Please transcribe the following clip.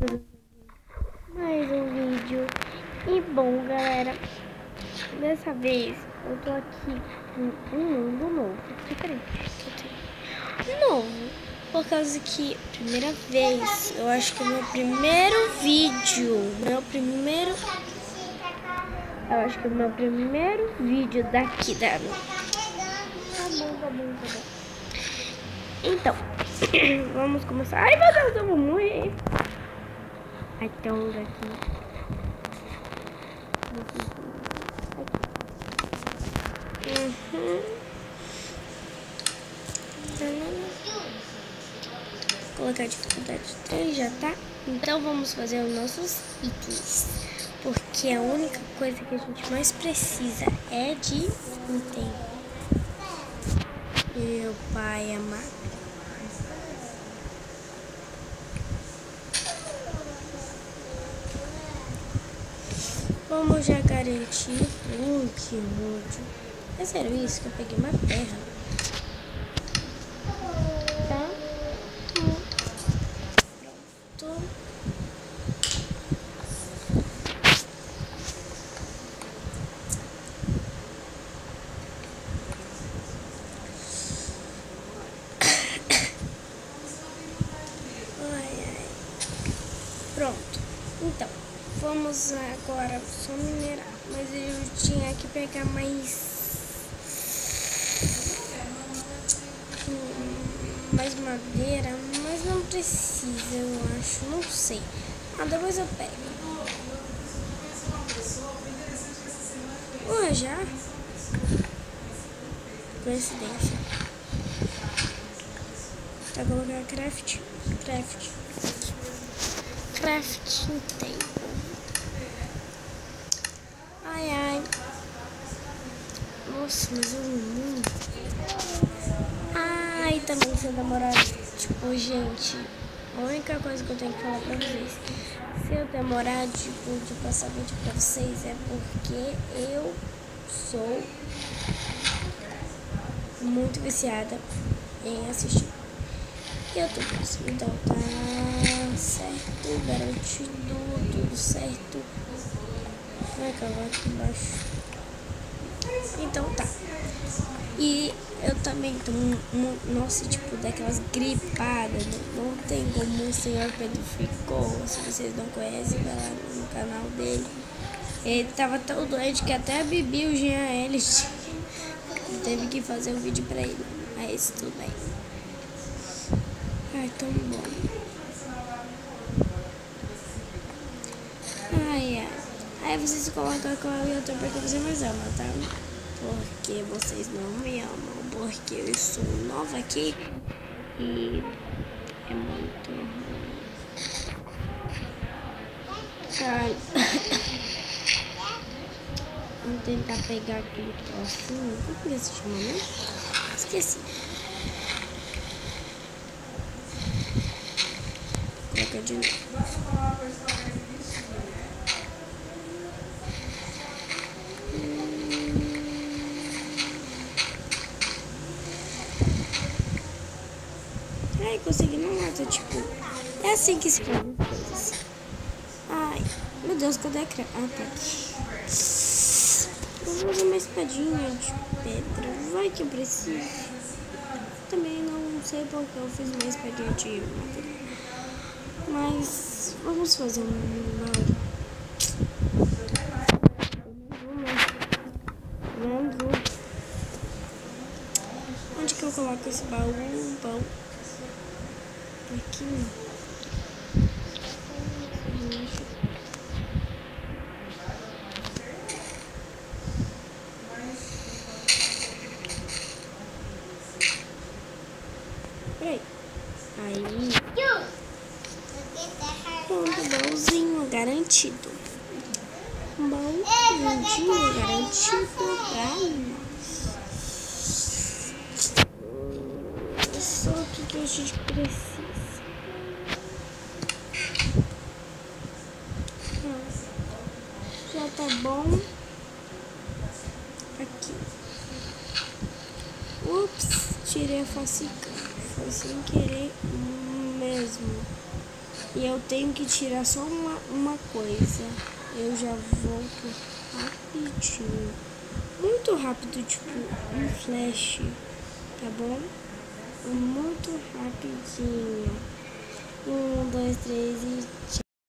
Mais um vídeo. E bom, galera, dessa vez eu tô aqui com um mundo novo, diferente que eu tenho. Novo, por causa que primeira vez, eu acho que é meu primeiro vídeo, eu acho que é o meu primeiro vídeo daqui da... Tá bom. Então, vamos começar. Ai, meu Deus, eu vou morrer. Ai, tem um lugar aqui. Vou colocar a dificuldade 3, já tá? Então vamos fazer os nossos itens. Porque a única coisa que a gente mais precisa é de item. Meu pai amado. Vamos já garantir. Que ódio. É sério isso que eu peguei uma terra. Tá? Pronto. Pronto. Então, vamos agora só minerar. Mas eu tinha que pegar mais madeira, mas não precisa, eu acho, não sei. Depois eu pego. Já? Coincidência. Tá, colocar crafting table. Ai. Nossa, mas eu não. Ai, também se eu demorar. Tipo, gente, a única coisa que eu tenho que falar pra vocês, se eu demorar, tipo, de passar vídeo pra vocês, é porque eu sou muito viciada em assistir YouTubers. Então tá certo, garantido, tudo certo. Vai acabar aqui embaixo. Então tá. E eu também tô, nossa, tipo, daquelas gripadas. Não tem como o senhor Pedro ficou. Se vocês não conhecem, vai lá no canal dele. Ele tava tão doente que até a Bibi, o Jean, eles teve que fazer um vídeo pra ele. Mas tudo bem. Ai, tão bom. Ai. Aí vocês colocam qual é o youtuber que você mais ama, tá? Porque vocês não me amam, porque eu sou nova aqui e é muito ruim. Vamos tentar pegar aquele trocinho. Como que se chama, né? Esqueci. Coloca de novo. Ai, consegui não mata, tipo, é assim que se faz as coisas. Ai, meu Deus, cadê a tá aqui. Eu vou fazer uma espadinha de pedra, vai que eu preciso. Também não sei porque eu fiz uma espadinha de madeira. Mas vamos fazer Vamos. Onde que eu coloco esse baú? Aqui. Peraí. Aí. Pronto, baúzinho garantido. Baúzinho garantido pra nós. É só o que a gente precisa. Já tá bom. Aqui. Ups, tirei a facica. Foi sem querer mesmo. E eu tenho que tirar só uma coisa. Eu já volto rapidinho. Muito rápido, tipo um flash. Tá bom? Muito rapidinho. 1, 2, 3 e tchau.